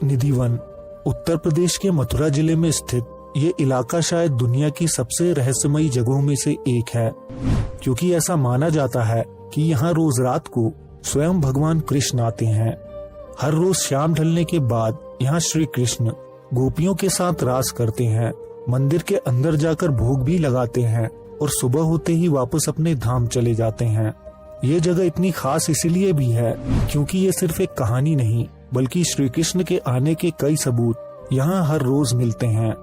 निधिवन उत्तर प्रदेश के मथुरा जिले में स्थित ये इलाका शायद दुनिया की सबसे रहस्यमयी जगहों में से एक है, क्योंकि ऐसा माना जाता है कि यहाँ रोज रात को स्वयं भगवान कृष्ण आते हैं। हर रोज शाम ढलने के बाद यहाँ श्री कृष्ण गोपियों के साथ रास करते हैं, मंदिर के अंदर जाकर भोग भी लगाते हैं और सुबह होते ही वापस अपने धाम चले जाते हैं। ये जगह इतनी खास इसलिए भी है क्योंकि ये सिर्फ एक कहानी नहीं बल्कि श्री कृष्ण के आने के कई सबूत यहाँ हर रोज मिलते हैं।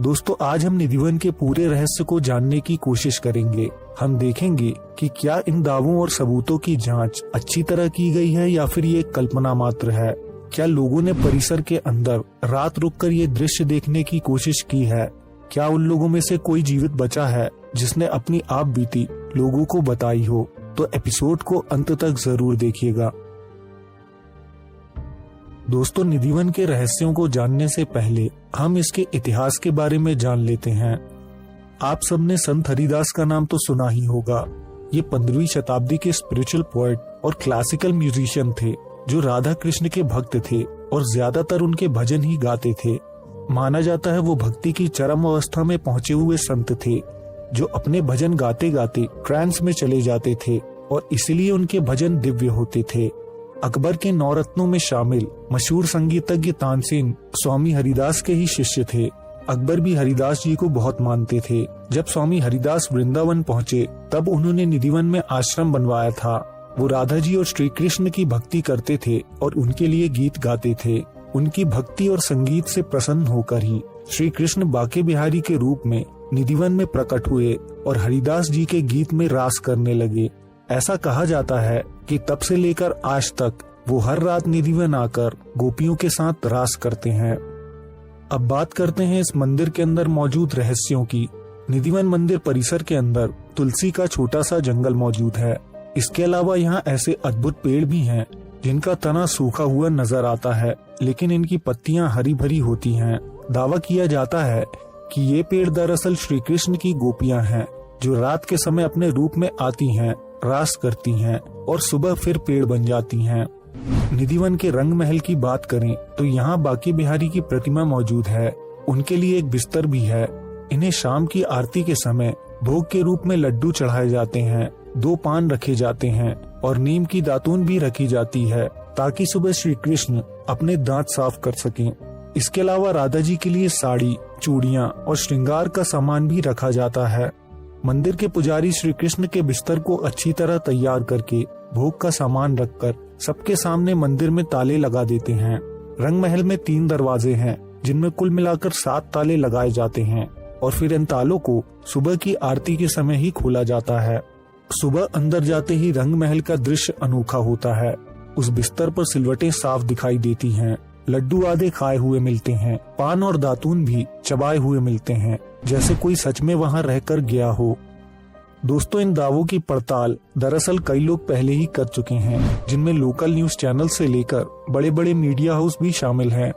दोस्तों, आज हम निधिवन के पूरे रहस्य को जानने की कोशिश करेंगे। हम देखेंगे कि क्या इन दावों और सबूतों की जांच अच्छी तरह की गई है या फिर ये कल्पना मात्र है। क्या लोगों ने परिसर के अंदर रात रुककर ये दृश्य देखने की कोशिश की है। क्या उन लोगों में से कोई जीवित बचा है जिसने अपनी आप बीती लोगों को बताई हो। तो एपिसोड को अंत तक जरूर देखिएगा। दोस्तों, निधिवन के रहस्यों को जानने से पहले हम इसके इतिहास के बारे में जान लेते हैं। आप सबने संत हरिदास का नाम तो सुना ही होगा। ये 15वीं शताब्दी के स्पिरिचुअल पोएट और क्लासिकल म्यूजिशियन थे जो राधा कृष्ण के भक्त थे और ज्यादातर उनके भजन ही गाते थे। माना जाता है वो भक्ति की चरम अवस्था में पहुंचे हुए संत थे जो अपने भजन गाते गाते ट्रांस में चले जाते थे और इसलिए उनके भजन दिव्य होते थे। अकबर के नौरत्नों में शामिल मशहूर संगीतज्ञ तानसेन स्वामी हरिदास के ही शिष्य थे। अकबर भी हरिदास जी को बहुत मानते थे। जब स्वामी हरिदास वृंदावन पहुँचे तब उन्होंने निधिवन में आश्रम बनवाया था। वो राधा जी और श्री कृष्ण की भक्ति करते थे और उनके लिए गीत गाते थे। उनकी भक्ति और संगीत से प्रसन्न होकर ही श्री कृष्ण बाके बिहारी के रूप में निधिवन में प्रकट हुए और हरिदास जी के गीत में रास करने लगे। ऐसा कहा जाता है कि तब से लेकर आज तक वो हर रात निधिवन आकर गोपियों के साथ रास करते हैं। अब बात करते हैं इस मंदिर के अंदर मौजूद रहस्यों की। निधिवन मंदिर परिसर के अंदर तुलसी का छोटा सा जंगल मौजूद है। इसके अलावा यहाँ ऐसे अद्भुत पेड़ भी हैं जिनका तना सूखा हुआ नजर आता है लेकिन इनकी पत्तियां हरी भरी होती हैं। दावा किया जाता है कि ये पेड़ दरअसल श्री कृष्ण की गोपियां हैं जो रात के समय अपने रूप में आती हैं, रास करती हैं और सुबह फिर पेड़ बन जाती हैं। निधिवन के रंग महल की बात करें तो यहाँ बाके बिहारी की प्रतिमा मौजूद है। उनके लिए एक बिस्तर भी है। इन्हें शाम की आरती के समय भोग के रूप में लड्डू चढ़ाए जाते हैं, 2 पान रखे जाते हैं और नीम की दातून भी रखी जाती है ताकि सुबह श्री कृष्ण अपने दांत साफ कर सकें। इसके अलावा राधा जी के लिए साड़ी, चूड़ियाँ और श्रृंगार का सामान भी रखा जाता है। मंदिर के पुजारी श्री कृष्ण के बिस्तर को अच्छी तरह तैयार करके भोग का सामान रखकर सबके सामने मंदिर में ताले लगा देते हैं। रंग महल में 3 दरवाजे हैं जिनमें कुल मिलाकर 7 ताले लगाए जाते हैं और फिर इन तालों को सुबह की आरती के समय ही खोला जाता है। सुबह अंदर जाते ही रंग महल का दृश्य अनोखा होता है। उस बिस्तर पर सिलवटें साफ दिखाई देती हैं, लड्डू आधे खाए हुए मिलते हैं, पान और दातून भी चबाए हुए मिलते हैं, जैसे कोई सच में वहां रहकर गया हो। दोस्तों, इन दावों की पड़ताल दरअसल कई लोग पहले ही कर चुके हैं, जिनमें लोकल न्यूज चैनल से लेकर बड़े बड़े मीडिया हाउस भी शामिल हैं।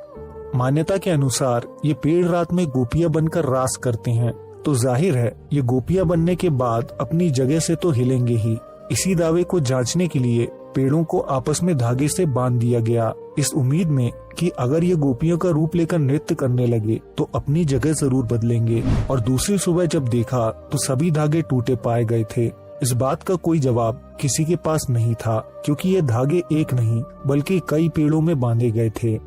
मान्यता के अनुसार ये पेड़ रात में गोपियां बनकर रास करते हैं, तो जाहिर है ये गोपियां बनने के बाद अपनी जगह से तो हिलेंगे ही। इसी दावे को जांचने के लिए पेड़ों को आपस में धागे से बांध दिया गया, इस उम्मीद में कि अगर ये गोपियों का रूप लेकर नृत्य करने लगे तो अपनी जगह जरूर बदलेंगे। और दूसरी सुबह जब देखा तो सभी धागे टूटे पाए गए थे। इस बात का कोई जवाब किसी के पास नहीं था क्योंकि ये धागे एक नहीं बल्कि कई पेड़ों में बांधे गए थे।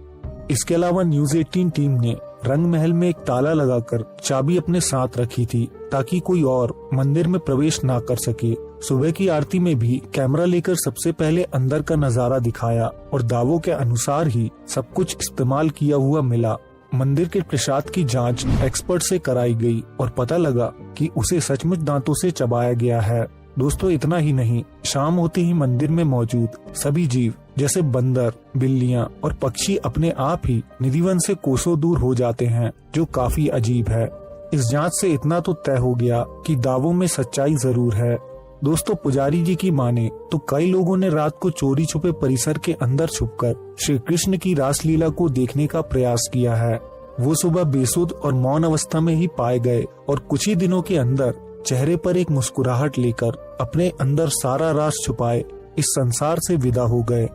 इसके अलावा न्यूज 18 टीम ने रंग महल में एक ताला लगाकर चाबी अपने साथ रखी थी ताकि कोई और मंदिर में प्रवेश ना कर सके। सुबह की आरती में भी कैमरा लेकर सबसे पहले अंदर का नजारा दिखाया और दावों के अनुसार ही सब कुछ इस्तेमाल किया हुआ मिला। मंदिर के प्रसाद की जांच एक्सपर्ट से कराई गई और पता लगा कि उसे सचमुच दांतों से चबाया गया है। दोस्तों, इतना ही नहीं, शाम होते ही मंदिर में मौजूद सभी जीव जैसे बंदर, बिल्लियां और पक्षी अपने आप ही निधिवन से कोसों दूर हो जाते हैं, जो काफी अजीब है। इस जांच से इतना तो तय हो गया कि दावों में सच्चाई जरूर है। दोस्तों, पुजारी जी की माने तो कई लोगों ने रात को चोरी छुपे परिसर के अंदर छुपकर श्री कृष्ण की रासलीला को देखने का प्रयास किया है। वो सुबह बेसुध और मौन अवस्था में ही पाए गए और कुछ ही दिनों के अंदर चेहरे पर एक मुस्कुराहट लेकर अपने अंदर सारा राज छुपाए इस संसार से विदा हो गए।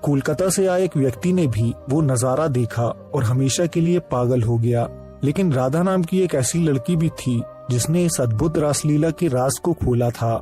कोलकाता से आए एक व्यक्ति ने भी वो नजारा देखा और हमेशा के लिए पागल हो गया। लेकिन राधा नाम की एक ऐसी लड़की भी थी जिसने इस अद्भुत रासलीला के राज को खोला था।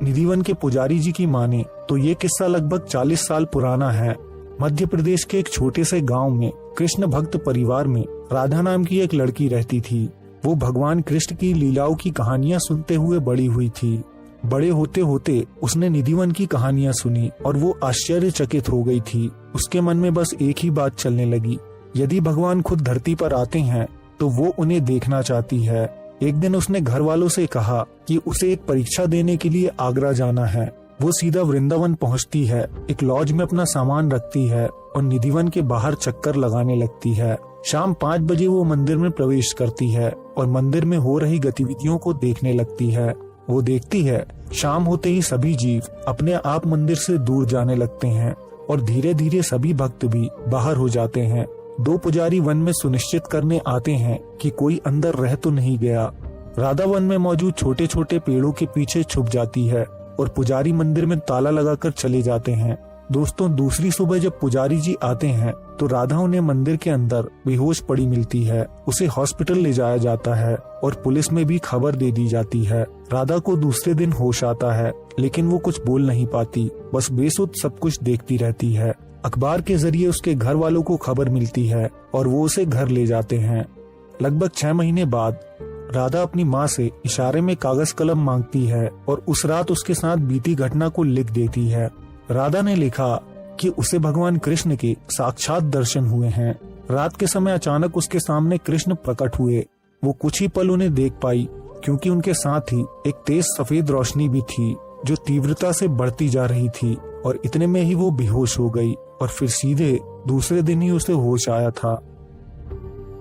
निधिवन के पुजारी जी की माने तो ये किस्सा लगभग 40 साल पुराना है। मध्य प्रदेश के एक छोटे से गांव में कृष्ण भक्त परिवार में राधा नाम की एक लड़की रहती थी। वो भगवान कृष्ण की लीलाओं की कहानियां सुनते हुए बड़ी हुई थी। बड़े होते होते उसने निधिवन की कहानियां सुनी और वो आश्चर्यचकित हो गई थी। उसके मन में बस एक ही बात चलने लगी, यदि भगवान खुद धरती पर आते हैं तो वो उन्हें देखना चाहती है। एक दिन उसने घर वालों से कहा कि उसे एक परीक्षा देने के लिए आगरा जाना है। वो सीधा वृंदावन पहुंचती है, एक लॉज में अपना सामान रखती है और निधिवन के बाहर चक्कर लगाने लगती है। शाम 5 बजे वो मंदिर में प्रवेश करती है और मंदिर में हो रही गतिविधियों को देखने लगती है। वो देखती है शाम होते ही सभी जीव अपने आप मंदिर से दूर जाने लगते हैं और धीरे धीरे सभी भक्त भी बाहर हो जाते हैं। 2 पुजारी वन में सुनिश्चित करने आते हैं कि कोई अंदर रह तो नहीं गया। राधा वन में मौजूद छोटे छोटे पेड़ों के पीछे छुप जाती है और पुजारी मंदिर में ताला लगाकर चले जाते हैं। दोस्तों, दूसरी सुबह जब पुजारी जी आते हैं तो राधा उन्हें मंदिर के अंदर बेहोश पड़ी मिलती है। उसे हॉस्पिटल ले जाया जाता है और पुलिस में भी खबर दे दी जाती है। राधा को दूसरे दिन होश आता है, लेकिन वो कुछ बोल नहीं पाती, बस बेसुध सब कुछ देखती रहती है। अखबार के जरिए उसके घर वालों को खबर मिलती है और वो उसे घर ले जाते हैं। लगभग 6 महीने बाद राधा अपनी माँ से इशारे में कागज कलम मांगती है और उस रात उसके साथ बीती घटना को लिख देती है। राधा ने लिखा कि उसे भगवान कृष्ण के साक्षात दर्शन हुए हैं। रात के समय अचानक उसके सामने कृष्ण प्रकट हुए। वो कुछ ही पल उन्हें देख पाई, क्योंकि उनके साथ ही एक तेज सफेद रोशनी भी थी जो तीव्रता से बढ़ती जा रही थी और इतने में ही वो बेहोश हो गई और फिर सीधे दूसरे दिन ही उसे होश आया था।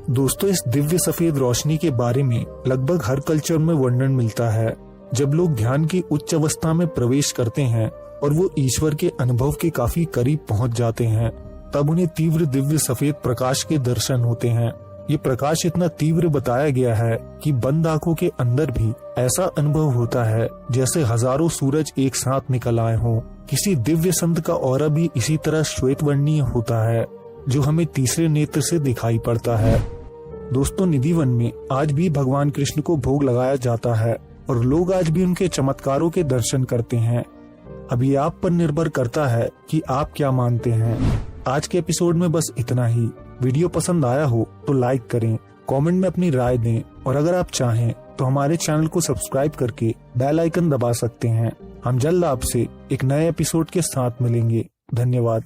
दोस्तों, इस दिव्य सफेद रोशनी के बारे में लगभग हर कल्चर में वर्णन मिलता है। जब लोग ध्यान की उच्च अवस्था में प्रवेश करते हैं और वो ईश्वर के अनुभव के काफी करीब पहुंच जाते हैं, तब उन्हें तीव्र दिव्य सफेद प्रकाश के दर्शन होते हैं। ये प्रकाश इतना तीव्र बताया गया है कि बंद आंखों के अंदर भी ऐसा अनुभव होता है जैसे हजारों सूरज एक साथ निकल आए हों। किसी दिव्य संत का ऑरा भी इसी तरह श्वेत वर्णीय होता है, जो हमें तीसरे नेत्र से दिखाई पड़ता है। दोस्तों, निधिवन में आज भी भगवान कृष्ण को भोग लगाया जाता है और लोग आज भी उनके चमत्कारों के दर्शन करते हैं। अभी आप पर निर्भर करता है कि आप क्या मानते हैं। आज के एपिसोड में बस इतना ही। वीडियो पसंद आया हो तो लाइक करें, कमेंट में अपनी राय दें और अगर आप चाहें तो हमारे चैनल को सब्सक्राइब करके बेल आइकन दबा सकते हैं। हम जल्द आपसे एक नए एपिसोड के साथ मिलेंगे। धन्यवाद।